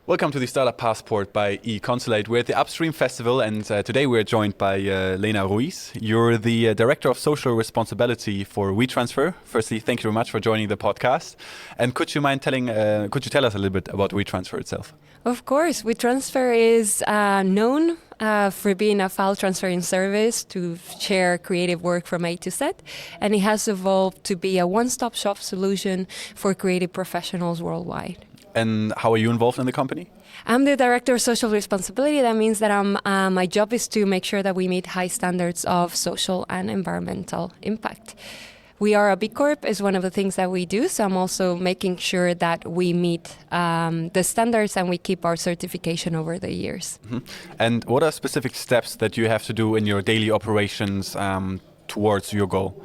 Welcome to the Startup Passport by eConsulate. We're at the Upstream Festival, and today we're joined by Lina Ruiz. You're the Director of Social Responsibility for WeTransfer. Firstly, thank you very much for joining the podcast. And could you tell us a little bit about WeTransfer itself? Of course. WeTransfer is known for being a file transferring service to share creative work from A to Z, and it has evolved to be a one-stop shop solution for creative professionals worldwide. And how are you involved in the company? I'm the Director of Social Responsibility. That means that my job is to make sure that we meet high standards of social and environmental impact. We are a B Corp is one of the things that we do, so I'm also making sure that we meet the standards and we keep our certification over the years. Mm-hmm. And what are specific steps that you have to do in your daily operations towards your goal?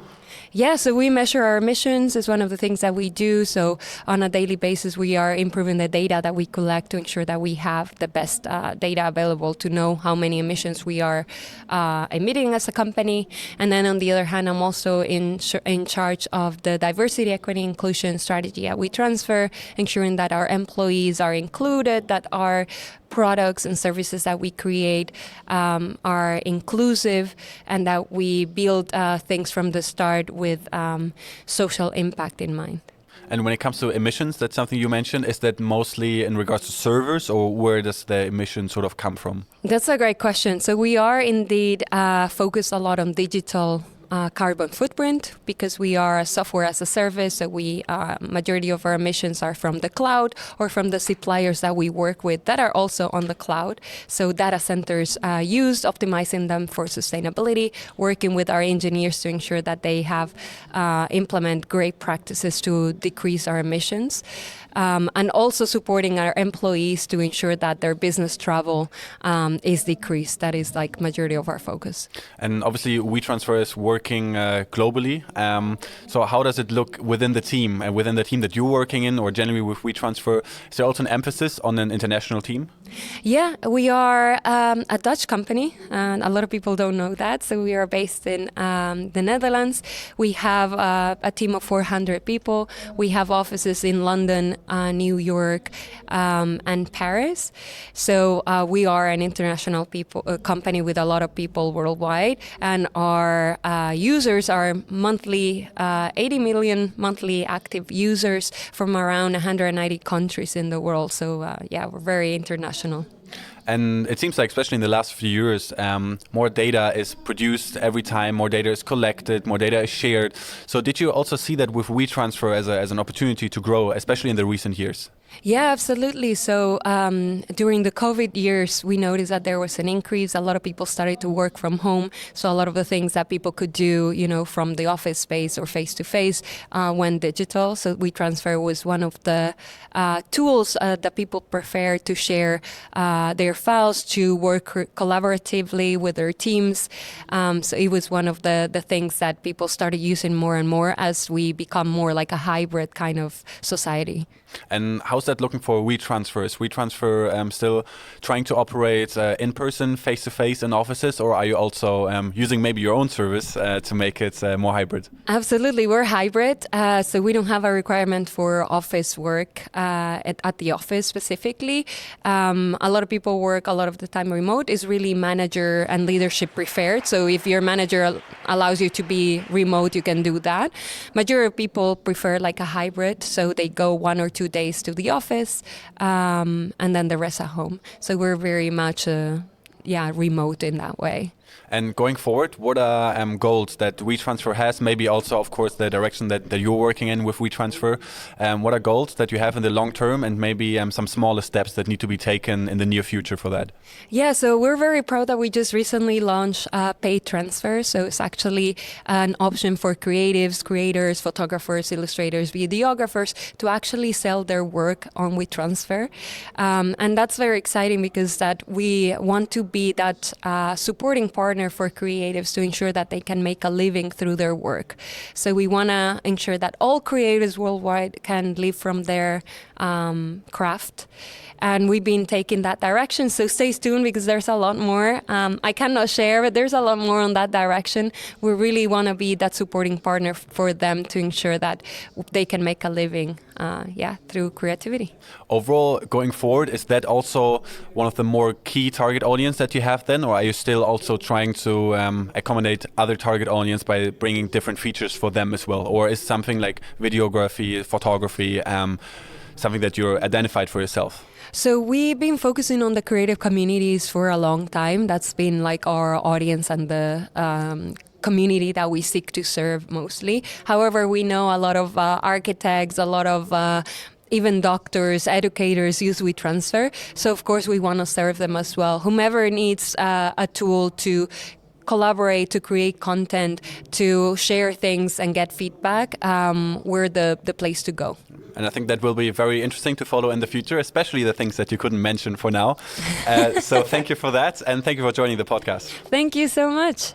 Yeah, so we measure our emissions is one of the things that we do. So on a daily basis, we are improving the data that we collect to ensure that we have the best data available to know how many emissions we are emitting as a company. And then on the other hand, I'm also in charge of the diversity, equity, inclusion strategy at WeTransfer, ensuring that our employees are included, that our products and services that we create are inclusive, and that we build things from the start with social impact in mind. And when it comes to emissions, that's something you mentioned. Is that mostly in regards to servers, or where does the emission sort of come from? That's a great question. So we are indeed focused a lot on digital carbon footprint, because we are a software as a service. So we majority of our emissions are from the cloud or from the suppliers that we work with that are also on the cloud. So data centers used, optimizing them for sustainability, working with our engineers to ensure that they have implement great practices to decrease our emissions. And also supporting our employees to ensure that their business travel is decreased. That is like majority of our focus. And obviously WeTransfer is working globally. So how does it look within the team and within the team that you're working in, or generally with WeTransfer? Is there also an emphasis on an international team? Yeah, we are a Dutch company, and a lot of people don't know that. So we are based in the Netherlands. We have a team of 400 people. We have offices in London, New York, and Paris. So we are an international company with a lot of people worldwide, and our users are monthly 80 million monthly active users from around 190 countries in the world. So yeah, we're very international. And it seems like, especially in the last few years, more data is produced every time, more data is collected, more data is shared. So did you also see that with WeTransfer as an opportunity to grow, especially in the recent years? Yeah, absolutely. So during the COVID years, we noticed that there was an increase. A lot of people started to work from home. So a lot of the things that people could do, from the office space or face-to-face went digital. So WeTransfer was one of the tools that people prefer to share their files, to work collaboratively with their teams. So it was one of the things that people started using more and more as we become more like a hybrid kind of society. And how's that looking for WeTransfer? Is WeTransfer still trying to operate in person, face-to-face in offices, or are you also using maybe your own service to make it more hybrid? Absolutely, we're hybrid. So we don't have a requirement for office work at the office specifically. A lot of people work a lot of the time remote. Is really manager and leadership preferred. So if your manager allows you to be remote, you can do that. Majority of people prefer like a hybrid, so they go 1 or 2 days to the office, and then the rest at home. So we're very much remote in that way. And going forward, what are goals that WeTransfer has? Maybe also, of course, the direction that you're working in with WeTransfer. What are goals that you have in the long term, and maybe some smaller steps that need to be taken in the near future for that? Yeah, so we're very proud that we just recently launched paid transfer. So it's actually an option for creatives, creators, photographers, illustrators, videographers to actually sell their work on WeTransfer. And that's very exciting, because that we want to be that supporting partner partner for creatives to ensure that they can make a living through their work. So we want to ensure that all creatives worldwide can live from their craft. And we've been taking that direction. So stay tuned because there's a lot more. I cannot share, but there's a lot more on that direction. We really want to be that supporting partner for them to ensure that they can make a living through creativity. Overall, going forward, is that also one of the more key target audience that you have then? Or are you still also trying to accommodate other target audience by bringing different features for them as well? Or is something like videography, photography, something that you're identified for yourself? So we've been focusing on the creative communities for a long time. That's been like our audience and the community that we seek to serve mostly. However, we know a lot of architects, a lot of even doctors, educators use WeTransfer. So of course we want to serve them as well. Whomever needs a tool to collaborate, to create content, to share things and get feedback, we're the place to go. And I think that will be very interesting to follow in the future, especially the things that you couldn't mention for now. So thank you for that, and thank you for joining the podcast. Thank you so much.